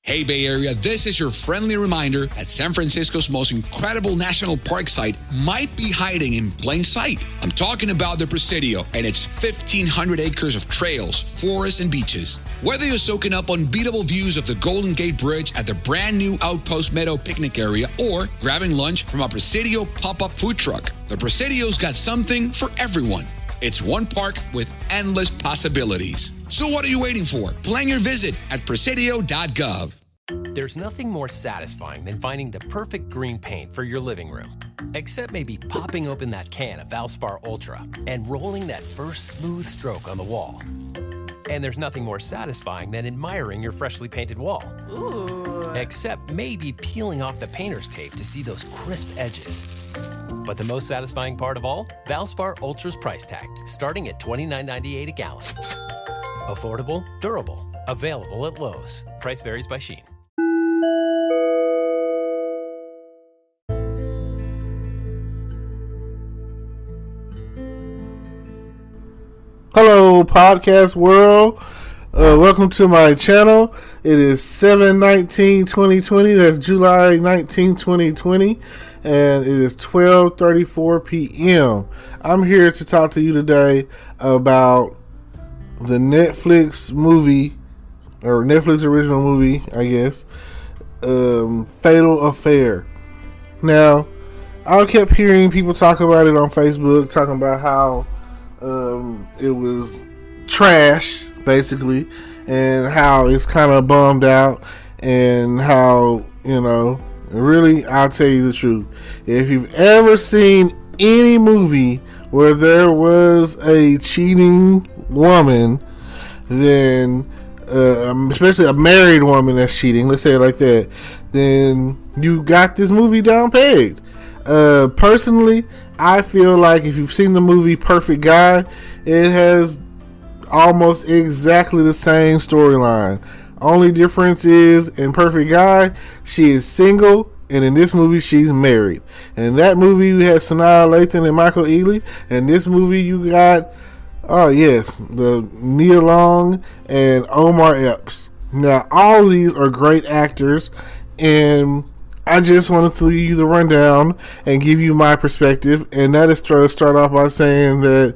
Hey Bay Area, this is your friendly reminder that San Francisco's most incredible national park site might be hiding in plain sight. I'm talking about the Presidio and its 1,500 acres of trails, forests, and beaches. Whether you're soaking up unbeatable views of the Golden Gate Bridge at the brand new Outpost Meadow picnic area or grabbing lunch from a Presidio pop-up food truck, the Presidio's got something for everyone. It's one park with endless possibilities. So what are you waiting for? Plan your visit at presidio.gov. There's nothing more satisfying than finding the perfect green paint for your living room. Except maybe popping open that can of Valspar Ultra and rolling that first smooth stroke on the wall. And there's nothing more satisfying than admiring your freshly painted wall. Ooh. Except maybe peeling off the painter's tape to see those crisp edges. But the most satisfying part of all? Valspar Ultra's price tag, starting at $29.98 a gallon. Affordable, durable, available at Lowe's. Price varies by Shein. Hello, podcast world. Welcome to my channel. It is 7/19/2020. That's July 19, 2020. And it is 12:34 p.m. I'm here to talk to you today about the Netflix movie, or Netflix original movie, I guess, Fatal Affair. Now, I kept hearing people talk about it on Facebook, talking about how it was trash, basically, and how it's kind of bummed out, and how, you know, really, I'll tell you the truth. If you've ever seen any movie where there was a cheating woman, then especially a married woman that's cheating, let's say it like that, then you got this movie down pegged. Personally, I feel like if you've seen the movie Perfect Guy, it has almost exactly the same storyline. Only difference is, in Perfect Guy, she is single, and in this movie, she's married. In that movie, you had Sanaa Lathan and Michael Ealy. In this movie, you got, oh yes, the Nia Long and Omar Epps. Now, all these are great actors, and I just wanted to give you the rundown and give you my perspective, and that is to start off by saying that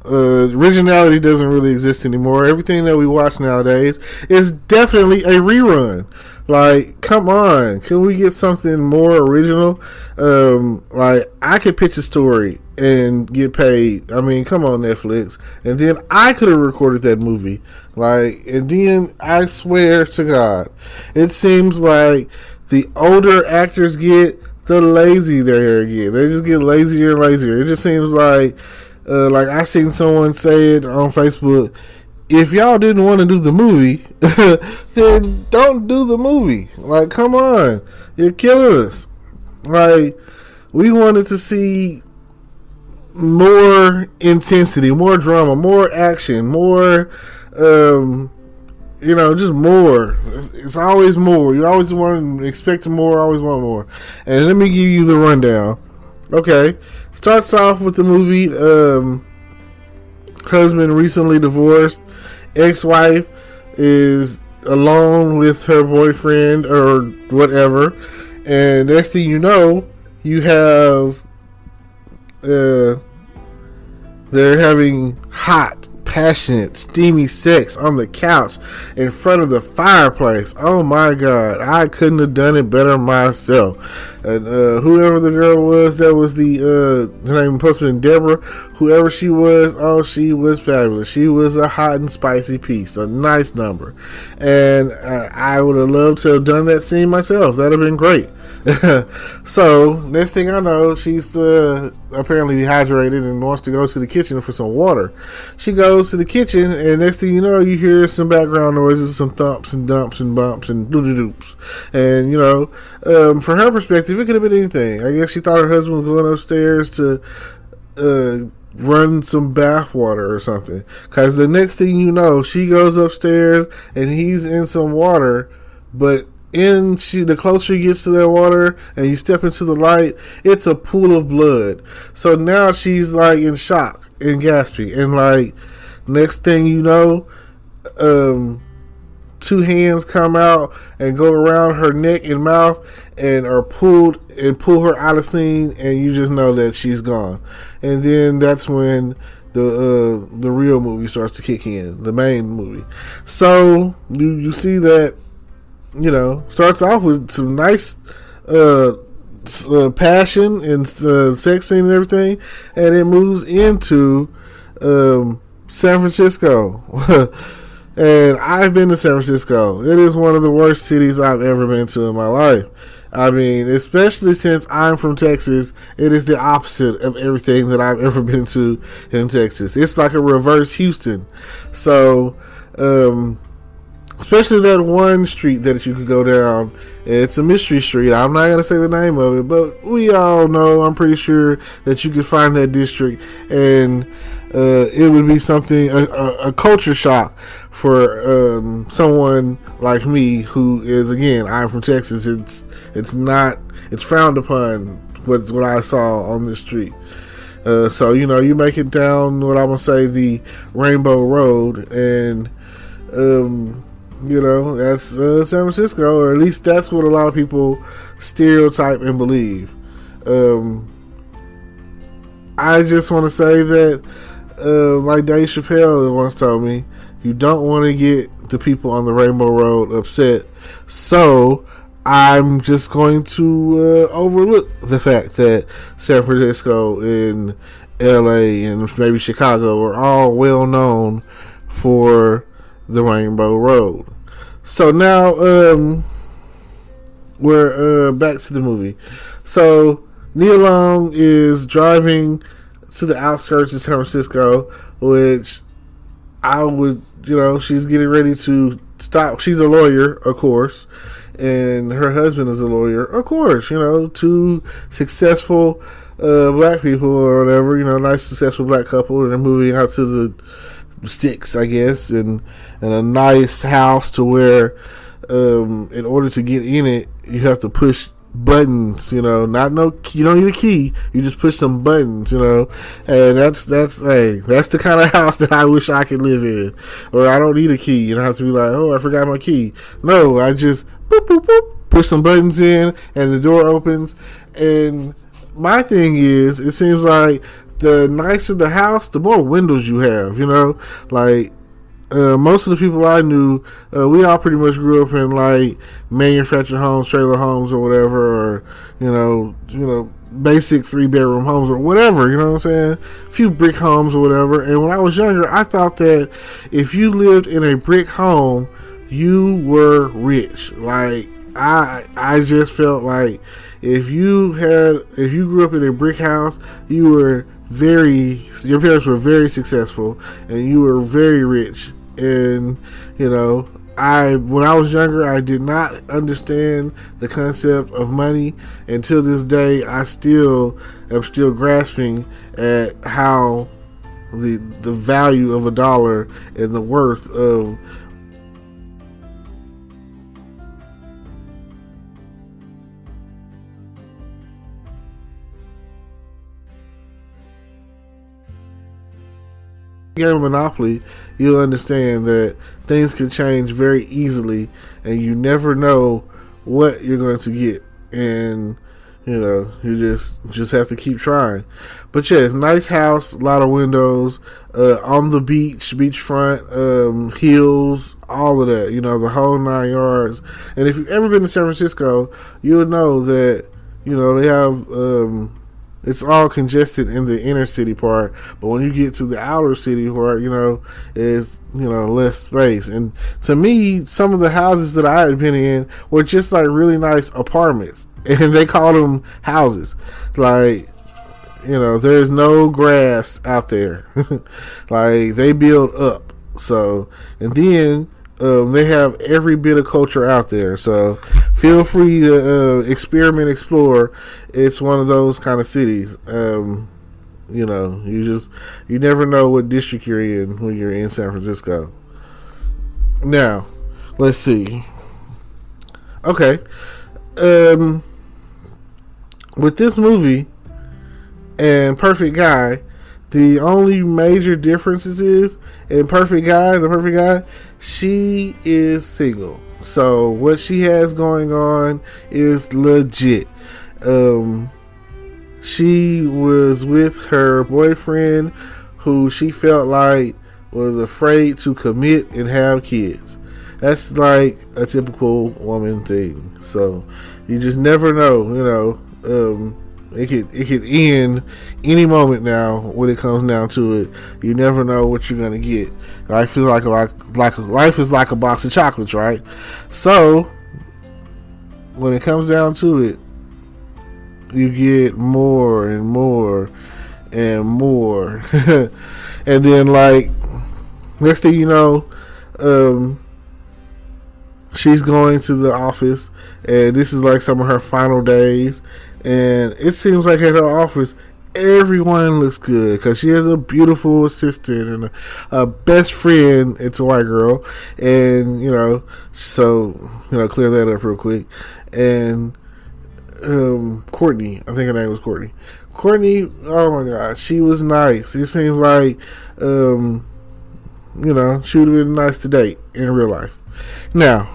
originality doesn't really exist anymore. Everything that we watch nowadays is definitely a rerun. Like, come on, can we get something more original? Like, I could pitch a story and get paid. I mean, come on, Netflix. And then I could have recorded that movie. Like, and then I swear to God, it seems like the older actors get, the lazy they get. They just get lazier and lazier. It just seems like I seen someone say it on Facebook, if y'all didn't want to do the movie, then don't do the movie. Like, come on. You're killing us. Like, we wanted to see more intensity, more drama, more action, more, just more. It's always more. You always want, expect more, always want more. And let me give you the rundown. Okay. Starts off with the movie, husband recently divorced, ex-wife is alone with her boyfriend or whatever, and next thing you know, you have they're having hot, passionate, steamy sex on the couch in front of the fireplace. Oh my God, I couldn't have done it better myself. And whoever the girl was, that was the her name supposed to be Deborah. Whoever she was, oh, she was fabulous. She was a hot and spicy piece, a nice number. And I would have loved to have done that scene myself. That'd have been great. So next thing I know, she's apparently dehydrated and wants to go to the kitchen for some water. She goes to the kitchen, and next thing you know, you hear some background noises, some thumps and dumps and bumps and doo-doo-doops. And from her perspective, it could have been anything. I guess she thought her husband was going upstairs to run some bath water or something, because the next thing you know, she goes upstairs and he's in some water, but the closer you get to that water and you step into the light, it's a pool of blood. So now she's like in shock and gasping, and like next thing you know, two hands come out and go around her neck and mouth and are pull her out of scene, and you just know that she's gone. And then that's when the real movie starts to kick in, the main movie. So you see that, starts off with some nice passion and sex scene and everything, and it moves into San Francisco. And I've been to San Francisco. It is one of the worst cities I've ever been to in my life. I mean, especially since I'm from Texas, it is the opposite of everything that I've ever been to in Texas. It's like a reverse Houston. So, especially that one street that you could go down. It's a mystery street. I'm not going to say the name of it, but we all know, I'm pretty sure that you could find that district, and it would be something, a culture shock for someone like me who is, again, I'm from Texas. It's frowned upon what I saw on this street. So, you make it down what I'm going to say, the Rainbow Road, and that's San Francisco, or at least that's what a lot of people stereotype and believe. I just want to say that, like Dave Chappelle once told me, you don't want to get the people on the Rainbow Road upset. So I'm just going to overlook the fact that San Francisco and LA and maybe Chicago are all well known for the Rainbow Road. So now we're back to the movie. So Nia Long is driving to the outskirts of San Francisco, which I would, she's getting ready to stop. She's a lawyer, of course, and her husband is a lawyer, of course. Two successful black people or whatever, nice successful black couple, and they're moving out to the sticks, I guess, and a nice house to where in order to get in it, you have to push buttons, you don't need a key, you just push some buttons, and that's the kind of house that I wish I could live in. Or I don't need a key, you don't have to be like, oh, I forgot my key. No, I just boop boop boop, push some buttons in and the door opens. And my thing is, it seems like the nicer the house, the more windows you have, most of the people I knew, we all pretty much grew up in like manufactured homes, trailer homes, or whatever, or basic 3-bedroom homes or whatever. You know what I'm saying? A few brick homes or whatever. And when I was younger, I thought that if you lived in a brick home, you were rich. Like I just felt like if you grew up in a brick house, your parents were very successful and you were very rich. And when I was younger, I did not understand the concept of money. Until this day, I am still grasping at how the value of a dollar and the worth of game of Monopoly. You'll understand that things can change very easily, and you never know what you're going to get, and you just have to keep trying. But yeah, it's a nice house, a lot of windows, on the beachfront, hills, all of that, the whole 9 yards. And if you've ever been to San Francisco, you'll know that they have it's all congested in the inner city part, but when you get to the outer city part, is less space. And to me, some of the houses that I had been in were just like really nice apartments, and they call them houses. Like, there's no grass out there. Like, they build up. So, and then they have every bit of culture out there. So feel free to experiment, explore. It's one of those kind of cities. You never know what district you're in when you're in San Francisco. Now, let's see. Okay. With this movie and Perfect Guy, The only major differences is in the perfect guy, she is single. So what she has going on is legit. She was with her boyfriend who she felt like was afraid to commit and have kids. That's like a typical woman thing. So you just never know, it could end any moment now when it comes down to it. You never know what you're gonna get. Life is like a box of chocolates, right? So when it comes down to it, you get more and more and more. And then like next thing you know, she's going to the office, and this is like some of her final days. And it seems like at her office, everyone looks good because she has a beautiful assistant and a best friend. It's a white girl, and clear that up real quick. And Courtney, I think her name was Courtney. Courtney, oh my God, she was nice. It seems like, she would have been nice to date in real life. Now,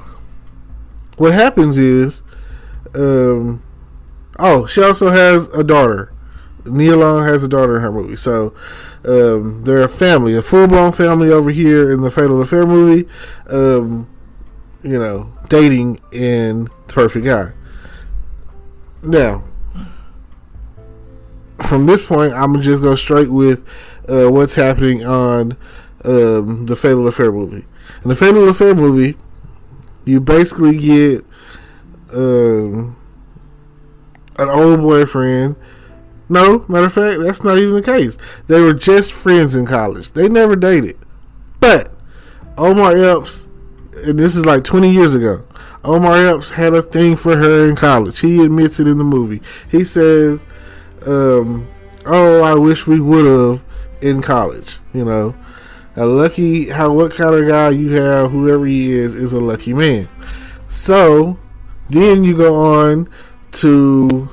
what happens is, she also has a daughter. Nia Long has a daughter in her movie. So, they're a family, a full-blown family over here in the Fatal Affair movie, dating in The Perfect Guy. Now, from this point, I'm going to just go straight with what's happening on the Fatal Affair movie. In the Fatal Affair movie, you basically get an old boyfriend. No, matter of fact, that's not even the case. They were just friends in college. They never dated. But Omar Epps, and this is like 20 years ago, Omar Epps had a thing for her in college. He admits it in the movie. He says, I wish we would have in college. What kind of guy you have, whoever he is a lucky man. So then you go on to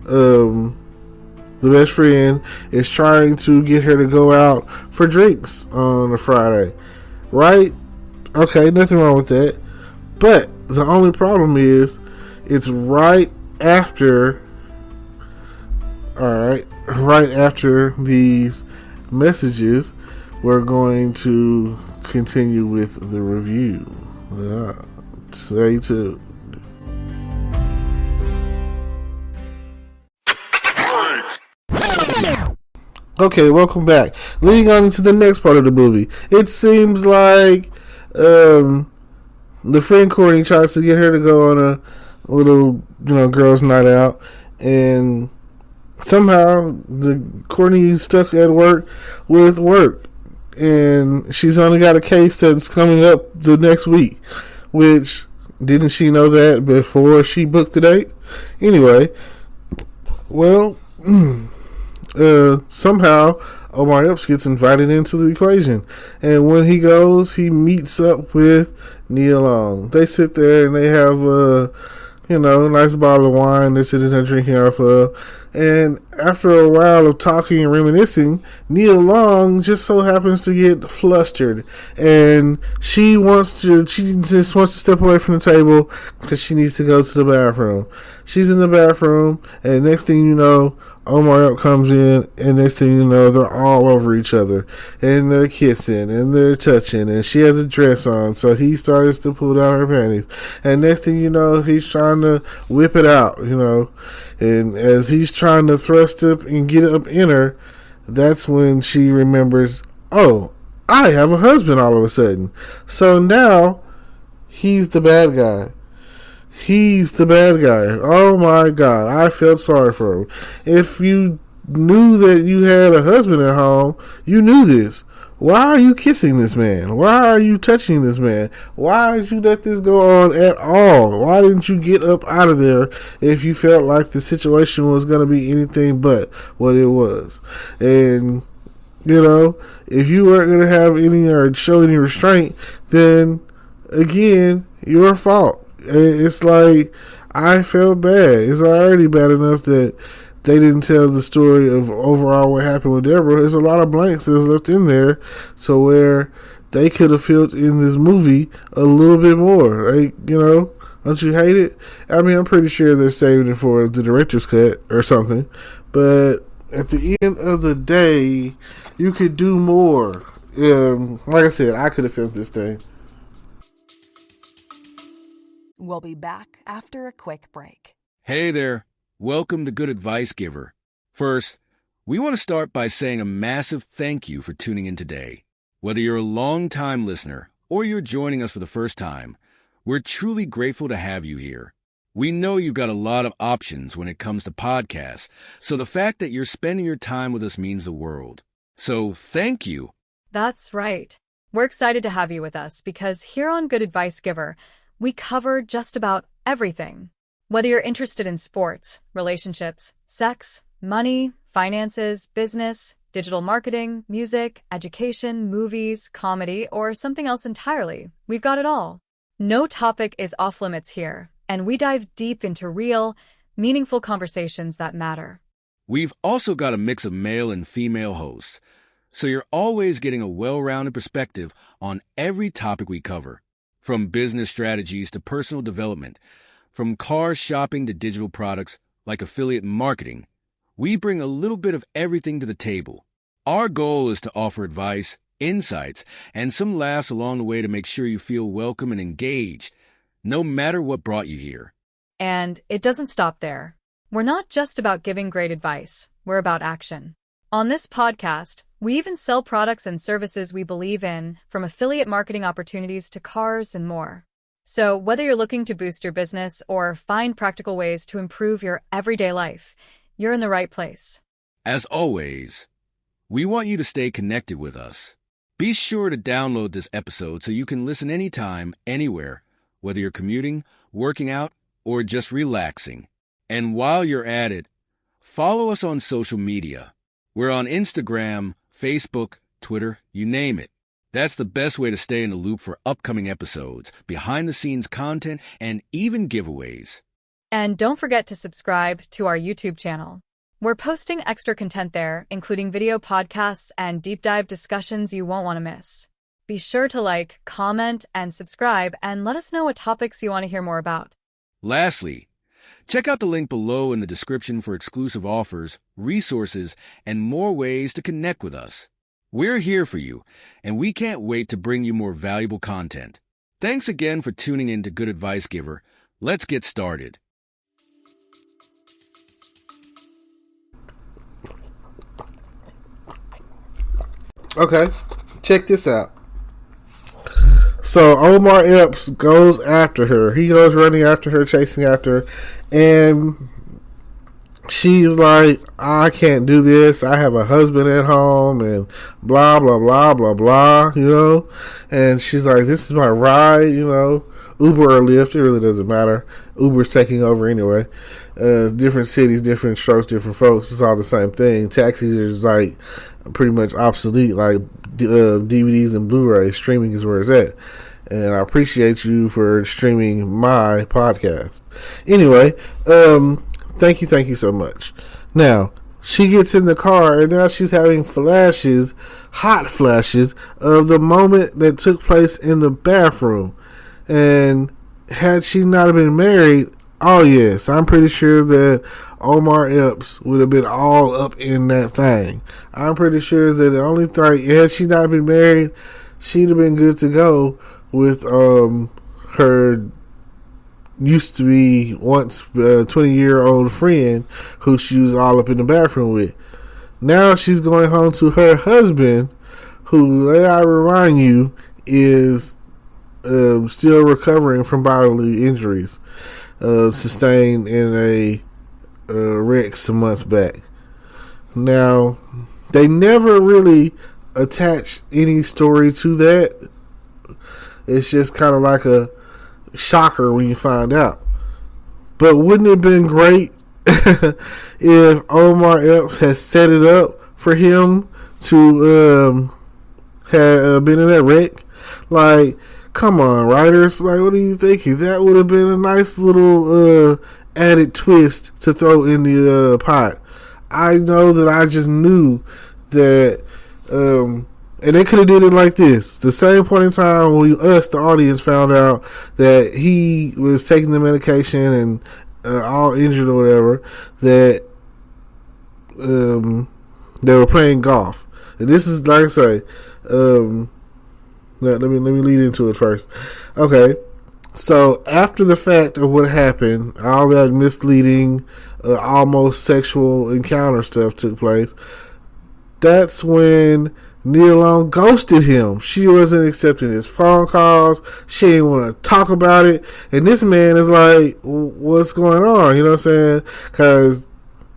the best friend is trying to get her to go out for drinks on a Friday, right? Okay, nothing wrong with that. But the only problem is it's right after these messages. We're going to continue with the review. Stay tuned. Okay, welcome back. Leading on into the next part of the movie. It seems like the friend Courtney tries to get her to go on a little, girls' night out, and somehow the Courtney stuck at work with work, and she's only got a case that's coming up the next week. Which, didn't she know that before she booked the date? Anyway, well, somehow Omar Epps gets invited into the equation, and when he goes, he meets up with Nia Long. They sit there and they have a nice bottle of wine they're sitting there drinking off of, and after a while of talking and reminiscing, Nia Long just so happens to get flustered, and she just wants to step away from the table because she needs to go to the bathroom. She's in the bathroom, and next thing you know, Omar Epps comes in, and next thing you know, they're all over each other, and they're kissing, and they're touching, and she has a dress on, so he starts to pull down her panties, and next thing you know, he's trying to whip it out, and as he's trying to thrust up and get up in her, that's when she remembers, oh, I have a husband all of a sudden. So now, he's the bad guy. Oh my God, I felt sorry for him. If you knew that you had a husband at home, you knew this. Why are you kissing this man? Why are you touching this man? Why did you let this go on at all? Why didn't you get up out of there if you felt like the situation was going to be anything but what it was? And, if you weren't going to have any or show any restraint, then, again, your fault. It's like, I felt bad. It's already bad enough that they didn't tell the story of overall what happened with Deborah. There's a lot of blanks that's left in there, so where they could have filled in this movie a little bit more. Like, don't you hate it? I mean, I'm pretty sure they're saving it for the director's cut or something, but at the end of the day, you could do more. Like I said, I could have filmed this thing. We'll be back after a quick break. Hey there. Welcome to Good Advice Giver. First, we want to start by saying a massive thank you for tuning in today. Whether you're a long-time listener or you're joining us for the first time, we're truly grateful to have you here. We know you've got a lot of options when it comes to podcasts, so the fact that you're spending your time with us means the world. So thank you. That's right. We're excited to have you with us because here on Good Advice Giver, we cover just about everything. Whether you're interested in sports, relationships, sex, money, finances, business, digital marketing, music, education, movies, comedy, or something else entirely, we've got it all. No topic is off limits here, and we dive deep into real, meaningful conversations that matter. We've also got a mix of male and female hosts, so you're always getting a well-rounded perspective on every topic we cover. From business strategies to personal development, from car shopping to digital products like affiliate marketing, we bring a little bit of everything to the table. Our goal is to offer advice, insights, and some laughs along the way to make sure you feel welcome and engaged, no matter what brought you here. And it doesn't stop there. We're not just about giving great advice, we're about action. On this podcast, we even sell products and services we believe in, from affiliate marketing opportunities to cars and more. So whether you're looking to boost your business or find practical ways to improve your everyday life, you're in the right place. As always, we want you to stay connected with us. Be sure to download this episode so you can listen anytime, anywhere, whether you're commuting, working out, or just relaxing. And while you're at it, follow us on social media. We're on Instagram, Facebook, Twitter, you name it. That's the best way to stay in the loop for upcoming episodes, behind-the-scenes content, and even giveaways. And don't forget to subscribe to our YouTube channel. We're posting extra content there, including video podcasts and deep dive discussions you won't want to miss. Be sure to like, comment, and subscribe, and let us know what topics you want to hear more about. Lastly, check out the link below in the description for exclusive offers, resources, and more ways to connect with us. We're here for you, and we can't wait to bring you more valuable content. Thanks again for tuning in to Good Advice Giver. Let's get started. Okay, check this out. So Omar Epps goes after her. He goes running after her, chasing after her, and she's like, I can't do this. I have a husband at home and blah, blah, blah, blah, blah, And she's like, this is my ride, Uber or Lyft, it really doesn't matter. Uber's taking over anyway. Different cities, different strokes, different folks. It's all the same thing. Taxis is like pretty much obsolete, like DVDs and Blu-rays. Streaming is where it's at. And I appreciate you for streaming my podcast. Anyway, thank you so much. Now, she gets in the car and now she's having flashes, hot flashes, of the moment that took place in the bathroom. And had she not been married, oh yes, I'm pretty sure that Omar Epps would have been all up in that thing. I'm pretty sure that the only thing, had she not been married, she'd have been good to go with her used to be once 20-year-old friend who she was all up in the bathroom with. Now she's going home to her husband, who, let I remind you, is still recovering from bodily injuries sustained in a wreck some months back. Now, they never really attach any story to that. It's just kind of like a shocker when you find out. But wouldn't it have been great if Omar Epps had set it up for him to have been in that wreck? Like, come on, writers. Like, what are you thinking? That would have been a nice little added twist to throw in the pot. I know that I just knew that, and they could have did it like this. The same point in time when us, the audience, found out that he was taking the medication and all injured or whatever, that they were playing golf. And this is, like I say, let me lead into it first. Okay, so after the fact of what happened, all that misleading, almost sexual encounter stuff took place. That's when Nia Long ghosted him. She wasn't accepting his phone calls. She didn't want to talk about it. And this man is like, what's going on? You know what I'm saying? Because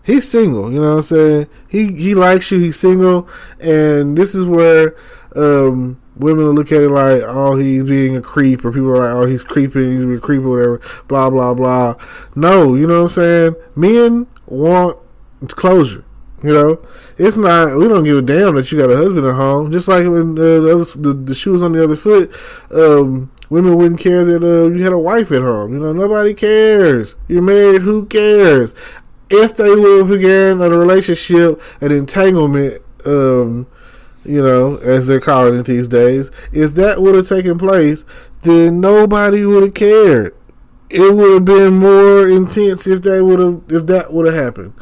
he's single. You know what I'm saying? He likes you. He's single. And this is where women will look at it like, oh, he's being a creep. Or people are like, oh, he's creeping. He's being a creep or whatever. Blah, blah, blah. No, you know what I'm saying? Men want closure. You know, it's not. We don't give a damn that you got a husband at home. Just like when the shoe was on the other foot, women wouldn't care that you had a wife at home. You know, nobody cares. You're married. Who cares? If they would have began a relationship, an entanglement, you know, as they're calling it these days, if that would have taken place, then nobody would have cared. It would have been more intense if that would have happened.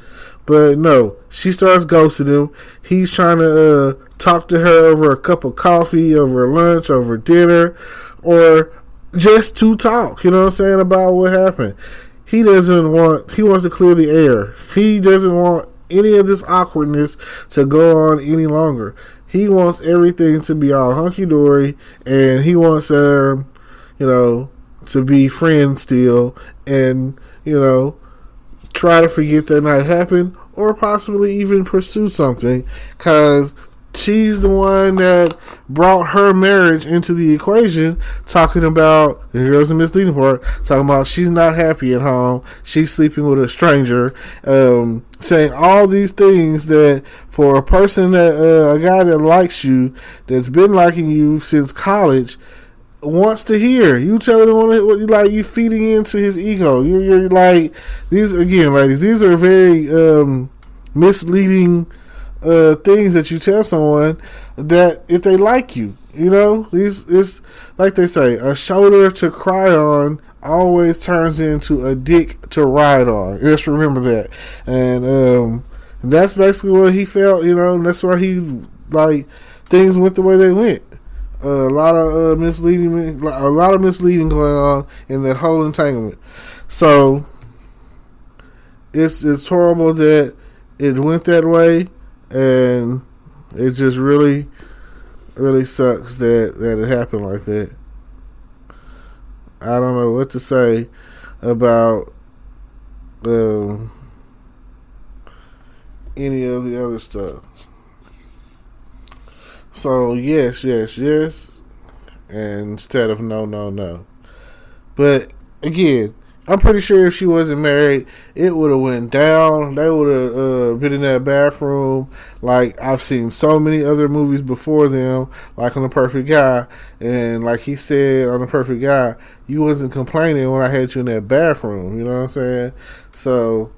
But no, she starts ghosting him. He's trying to talk to her over a cup of coffee, over lunch, over dinner, or just to talk, you know what I'm saying, about what happened. He wants to clear the air. He doesn't want any of this awkwardness to go on any longer. He wants everything to be all hunky-dory, and he wants her, you know, to be friends still, and, you know, try to forget that night happened, or possibly even pursue something, because she's the one that brought her marriage into the equation, talking about, here's the misleading part, talking about she's not happy at home, she's sleeping with a stranger, saying all these things that for a person that, a guy that likes you, that's been liking you since college, wants to hear. You telling him what you like, you feeding into his ego. You're like, these, again, ladies, these are very misleading things that you tell someone that if they like you, you know, it's like they say, a shoulder to cry on always turns into a dick to ride on. Just remember that. And that's basically what he felt, you know, and that's why he, like, things went the way they went. A lot of misleading going on in that whole entanglement. So it's horrible that it went that way, and it just really, really sucks that it happened like that. I don't know what to say about any of the other stuff. So yes, and instead of no. But again, I'm pretty sure if she wasn't married, it would have went down. They would have been in that bathroom like I've seen so many other movies before them, like on The Perfect Guy. And like he said on The Perfect Guy, you wasn't complaining when I had you in that bathroom. You know what I'm saying? So,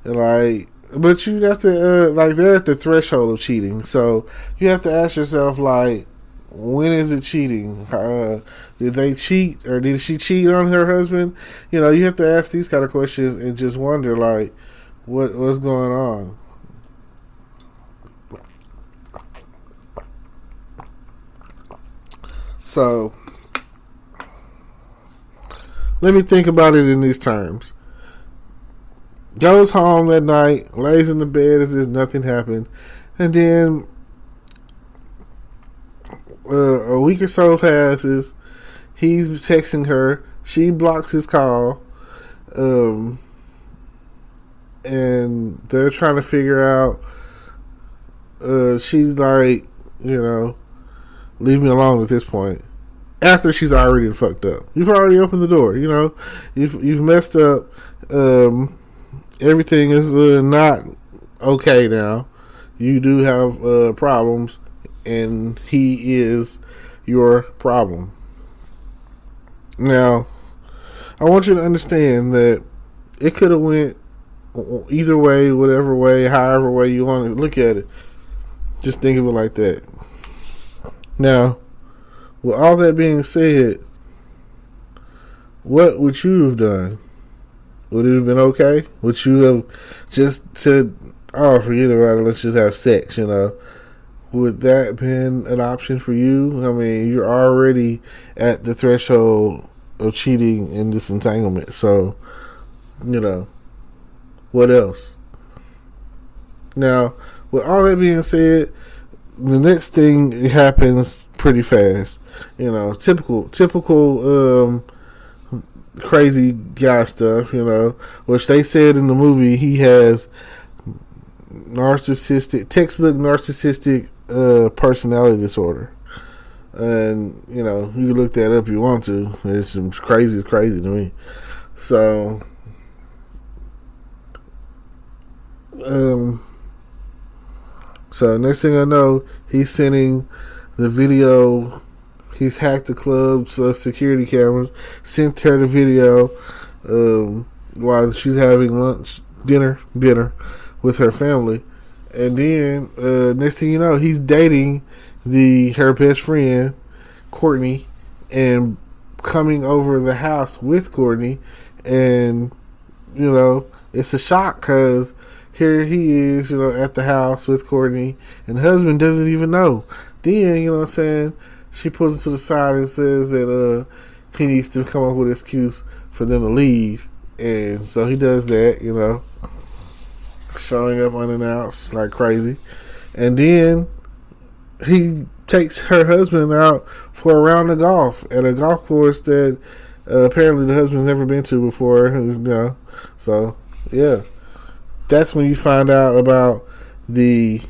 like. But you have to, like, they're at the threshold of cheating. So you have to ask yourself, like, when is it cheating? Did they cheat, or did she cheat on her husband? You know, you have to ask these kind of questions and just wonder, like, what's going on? So let me think about it in these terms. Goes home that night, lays in the bed as if nothing happened, and then a week or so passes. He's texting her. She blocks his call, and they're trying to figure out. She's like, you know, leave me alone at this point. After she's already fucked up, you've already opened the door. You know, you've messed up. Everything is not okay now. You do have problems, and he is your problem. Now, I want you to understand that it could have went either way, whatever way, however way you want to look at it. Just think of it like that. Now, with all that being said, what would you have done? Would it have been okay? Would you have just said, oh, forget about it, let's just have sex, Would that have been an option for you? I mean, you're already at the threshold of cheating and disentanglement. So, what else? Now, with all that being said, the next thing happens pretty fast. Typical crazy guy stuff, which they said in the movie he has textbook narcissistic personality disorder. And, you look that up if you want to. It's crazy to me. So, next thing I know, he's sending the video. He's hacked the club's security cameras, sent her the video while she's having dinner with her family. And then, next thing you know, he's dating her best friend, Courtney, and coming over the house with Courtney. And, it's a shock because here he is, at the house with Courtney, and the husband doesn't even know. Then, she pulls him to the side and says that he needs to come up with an excuse for them to leave. And so he does that, showing up unannounced like crazy. And then he takes her husband out for a round of golf at a golf course that apparently the husband's never been to before. So, yeah. That's when you find out about the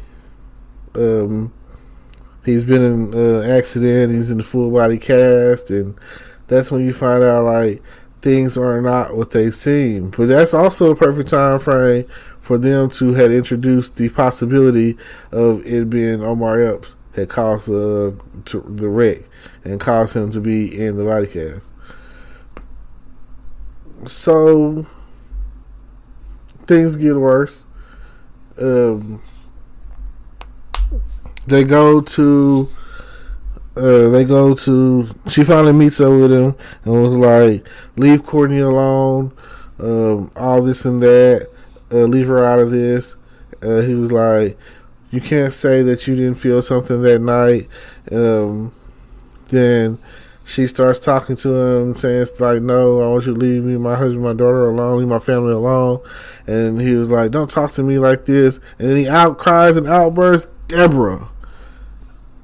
he's been in an accident, he's in the full body cast, and that's when you find out like things are not what they seem. But that's also a perfect time frame for them to have introduced the possibility of it being Omar Epps had caused the wreck and caused him to be in the body cast. So things get worse. They go to she finally meets up with him and was like, leave Courtney alone, all this and that, leave her out of this. He was like, you can't say that you didn't feel something that night. Then she starts talking to him, saying it's like, no, I want you to leave me, my husband, my daughter alone, leave my family alone. And he was like, don't talk to me like this. And then he outcries and outbursts, Deborah.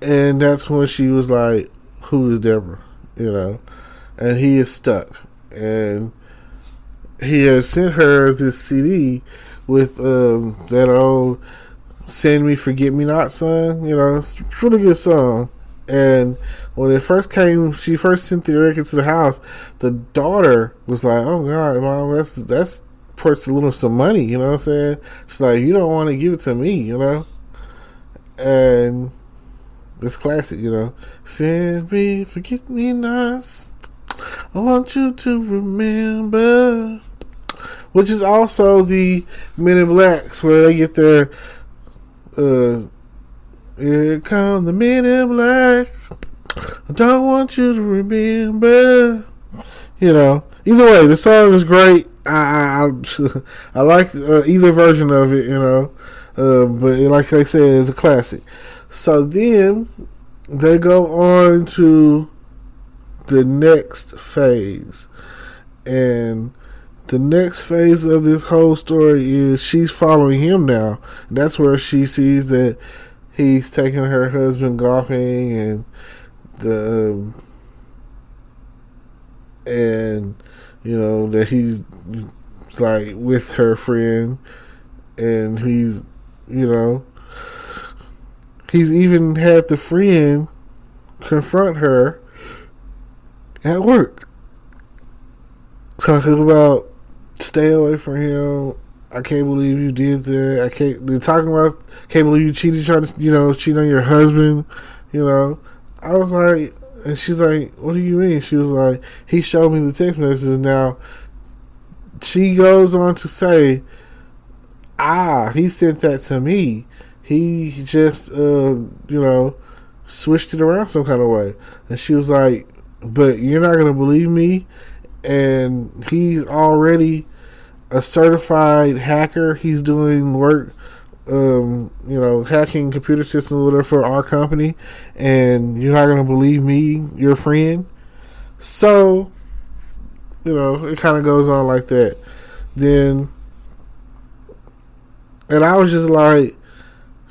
And that's when she was like, who is Deborah? And he is stuck. And he has sent her this CD with that old Send Me Forget Me Not song. It's a really good song. And when it first came, she first sent the record to the house, the daughter was like, oh God, Mom, that's worth a little some money, you know what I'm saying? She's like, you don't want to give it to me, And it's classic, Send me, forget me not. I want you to remember. Which is also the Men in Blacks, where they get their here come the Men in Black. I don't want you to remember. Either way, the song is great. I like either version of it, but like I said, it's a classic. So then they go on to the next phase. And the next phase of this whole story is she's following him now. And that's where she sees that he's taking her husband golfing and that he's like with her friend, and he's even had the friend confront her at work, talking about stay away from him. I can't believe you did that. They're talking about can't believe you cheated, trying to cheat on your husband. I was like, and she's like, what do you mean? She was like, he showed me the text messages. Now she goes on to say he sent that to me. He just, switched it around some kind of way. And she was like, but you're not going to believe me. And he's already a certified hacker. He's doing work, hacking computer systems or whatever for our company. And you're not going to believe me, your friend. So, it kind of goes on like that. Then, and I was just like,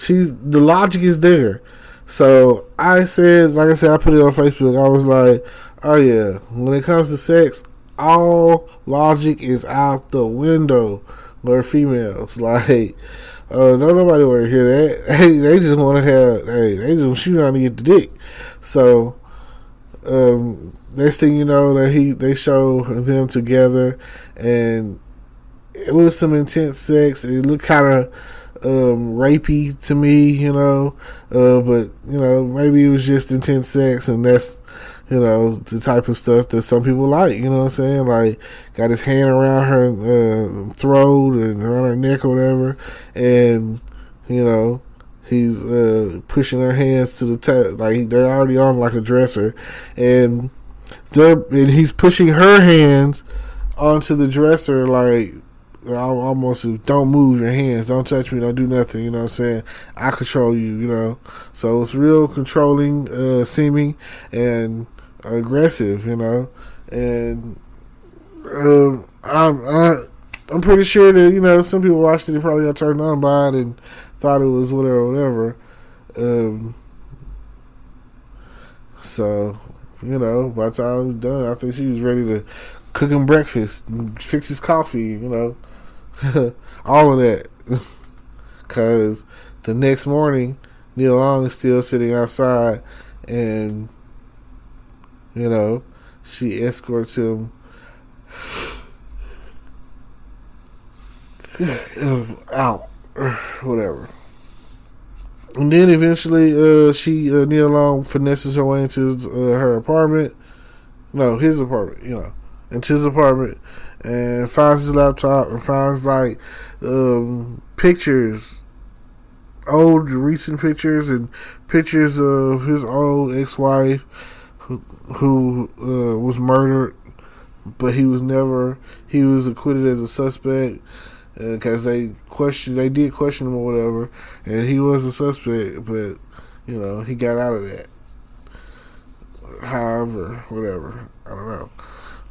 the logic is there. So I said, like I said, I put it on Facebook. I was like, oh yeah, when it comes to sex, all logic is out the window for females. Like, don't nobody want to hear that. Hey, they just want to have, they just shoot on to get the dick. So, next thing you know, they show them together, and it was some intense sex. It looked kind of rapey to me, but maybe it was just intense sex, and that's the type of stuff that some people like. You know what I'm saying? Like, got his hand around her throat and around her neck or whatever, and he's pushing her hands to the top, like they're already on like a dresser, and he's pushing her hands onto the dresser, like almost, don't move your hands, don't touch me, don't do nothing, you know what I'm saying? I control you, So it's real controlling, seeming, and aggressive, and I'm pretty sure that some people watched it, they probably got turned on by it and thought it was whatever. So by the time it was done, I think she was ready to cook him breakfast, fix his coffee, all of that. Because the next morning, Neil Long is still sitting outside, and she escorts him out, whatever. And then eventually, Neil Long finesses her way into her apartment. No, his apartment, into his apartment, and finds his laptop and finds like pictures, old recent pictures, and pictures of his old ex-wife who was murdered, but he was acquitted as a suspect because they did question him or whatever, and he was a suspect, but he got out of that. However, whatever, I don't know.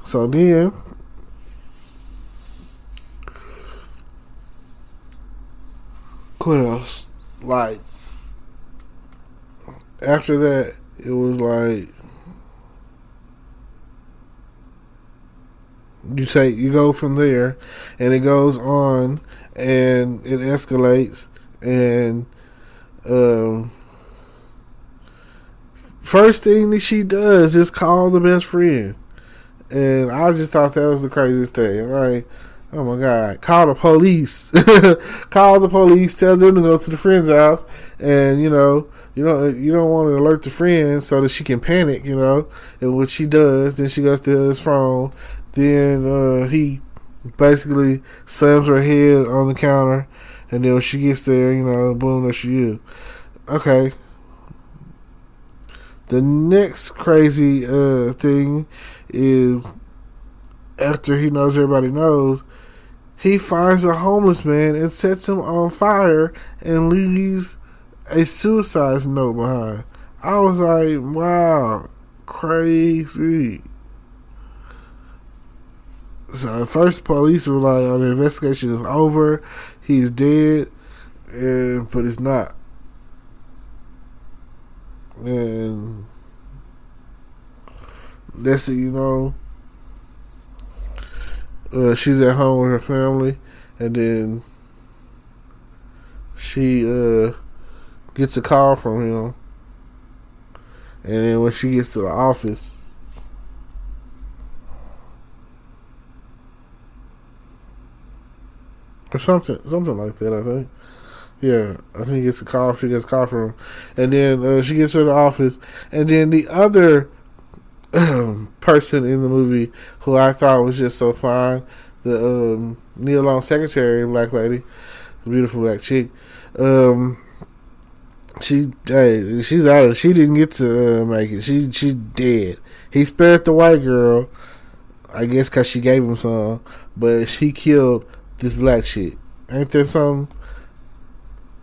So then, what else? Like, after that, it was like, you go from there, and it goes on, and it escalates, and first thing that she does is call the best friend. And I just thought that was the craziest thing. Like, oh my God, call the police. Call the police, tell them to go to the friend's house, and you don't want to alert the friend so that she can panic, and what she does, then she goes to his phone, then he basically slams her head on the counter, and then when she gets there, boom, there she is. Okay. The next crazy thing is, after he knows everybody knows, he finds a homeless man and sets him on fire and leaves a suicide note behind. I was like, wow, crazy. So at first, police were like, oh, the investigation is over, he's dead, but it's not. And next thing you know, she's at home with her family, and then she gets a call from him, and then when she gets to the office, or something like that, I think. Yeah, I think she gets a call from him, and then she gets to the office, and then the other person in the movie who I thought was just so fine, the Neil Long secretary, black lady, the beautiful black chick. She's out. She didn't get to make it. She dead. He spared the white girl, I guess, cause she gave him some, but she killed this black chick. Ain't that something?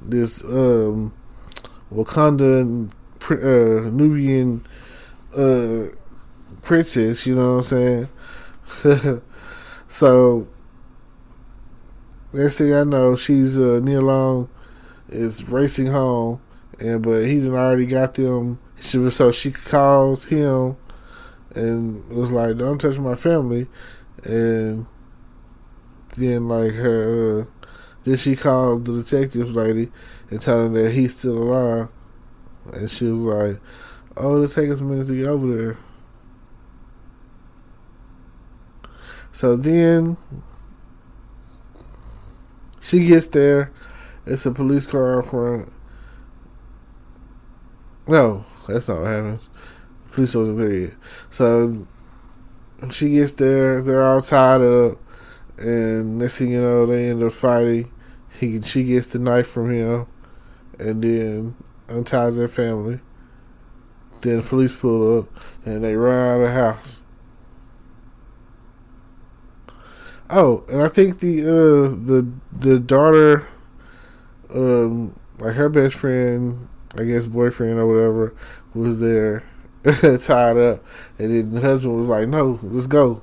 This Wakanda Nubian princess. You know what I'm saying? So next thing I know, she's Nia Long is racing home, but he done already got them. So she calls him and was like, "Don't touch my family," and then like her, then she called the detective lady and told her that he's still alive, and she was like, "Oh, it'll take us a minute to get over there." So then she gets there. It's a police car in front. No, that's not what happens. The police wasn't there yet. So she gets there. They're all tied up. And next thing you know, they end up fighting. She gets the knife from him. And then unties their family. Then the police pull up. And they run out of the house. Oh, and I think the daughter, like her best friend, I guess boyfriend or whatever, was there tied up, and then the husband was like, "No, let's go."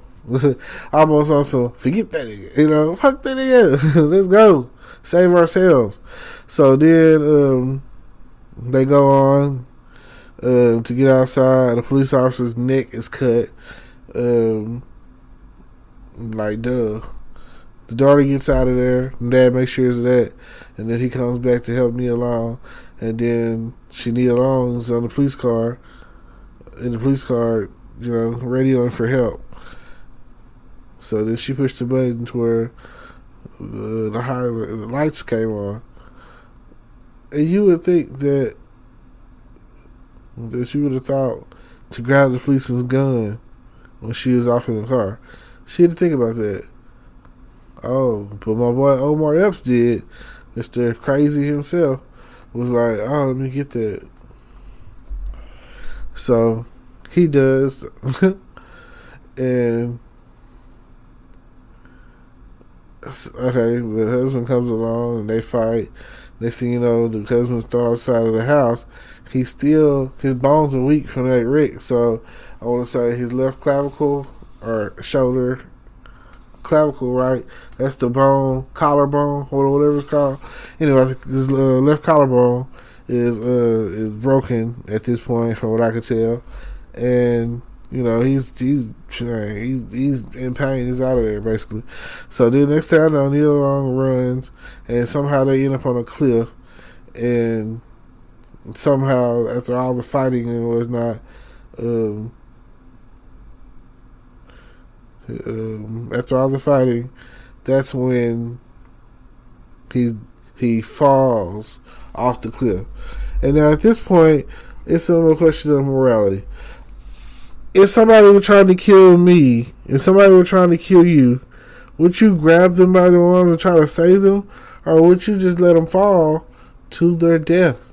Almost on some forget that nigga, fuck that nigga, let's go, save ourselves. So then they go on to get outside. The police officer's neck is cut. Like, duh. The daughter gets out of there, and dad makes sure of that, and then he comes back to help Nia Long, and then Nia Long is on the police car, in the police car, radioing for help. So then she pushed the button to where the lights came on, and you would think that she would have thought to grab the policeman's gun when she was off in the car. She had to think about that. Oh, but my boy Omar Epps did. Mr. Crazy himself was like, "Oh, let me get that." So he does. And okay, the husband comes along and they fight. Next thing you know, the husband's thrown outside of the house. His bones are weak from that wreck. So I want to say his left clavicle or shoulder clavicle, right? That's the bone, collarbone, or whatever it's called. Anyway, his left collarbone is broken at this point, from what I could tell, and he's in pain. He's out of there basically. So then next time I know, Nia Long runs, and somehow they end up on a cliff, and somehow after all the fighting and whatnot, after all the fighting, that's when he falls off the cliff. And now at this point, it's a little question of morality. If somebody were trying to kill me, if somebody were trying to kill you, would you grab them by the arms and try to save them, or would you just let them fall to their death?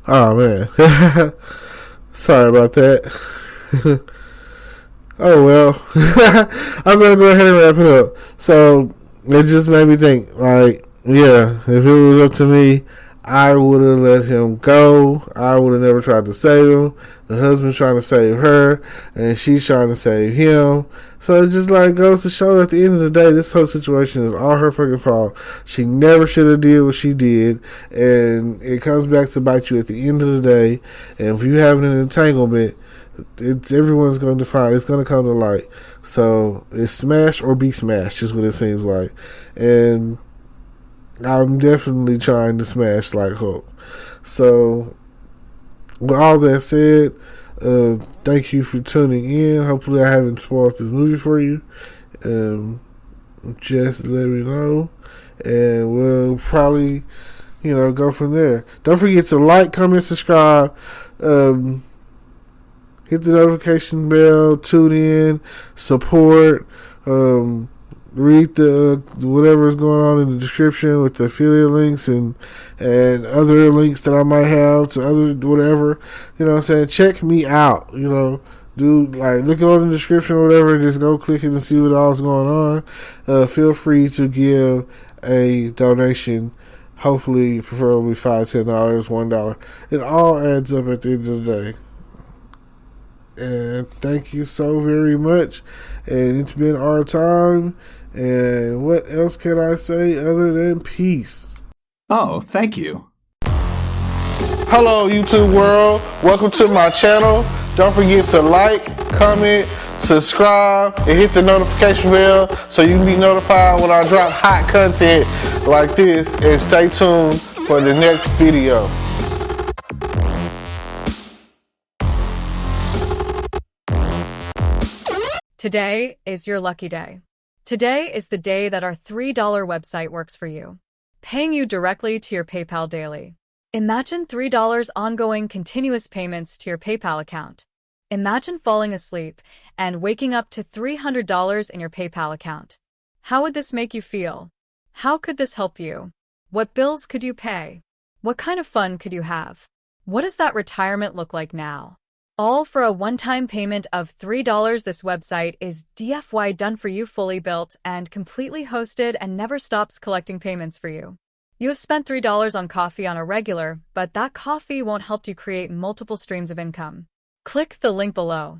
Oh man, sorry about that. Oh well, I'm gonna go ahead and wrap it up. So it just made me think, like, yeah, if it was up to me, I would have let him go. I would have never tried to save him. The husband's trying to save her, and she's trying to save him. So it just like goes to show, at the end of the day, this whole situation is all her fucking fault. She never should have did what she did, and it comes back to bite you at the end of the day. And if you have an entanglement, everyone's going to find, it's going to come to light. So it's smash or be smashed is what it seems like. And I'm definitely trying to smash like Hulk. So with all that said, thank you for tuning in. Hopefully I haven't spoiled this movie for you. Just let me know. and we'll probably, go from there. Don't forget to like, comment, subscribe, hit the notification bell, tune in, support, read the whatever is going on in the description with the affiliate links and other links that I might have to other whatever. You know what I'm saying? Check me out. Look on the description or whatever. Just go click it and see what all's going on. Feel free to give a donation. Hopefully, preferably $5, $10, $1. It all adds up at the end of the day. And thank you so very much. And it's been our time. And what else can I say other than peace? Oh, thank you. Hello, YouTube world. Welcome to my channel. Don't forget to like, comment, subscribe, and hit the notification bell so you can be notified when I drop hot content like this. And stay tuned for the next video. Today is your lucky day. Today is the day that our $3 website works for you, paying you directly to your PayPal daily. Imagine $3 ongoing continuous payments to your PayPal account. Imagine falling asleep and waking up to $300 in your PayPal account. How would this make you feel? How could this help you? What bills could you pay? What kind of fun could you have? What does that retirement look like now? All for a one-time payment of $3. This website is DFY done for you, fully built and completely hosted, and never stops collecting payments for you. You have spent $3 on coffee on a regular, but that coffee won't help you create multiple streams of income. Click the link below.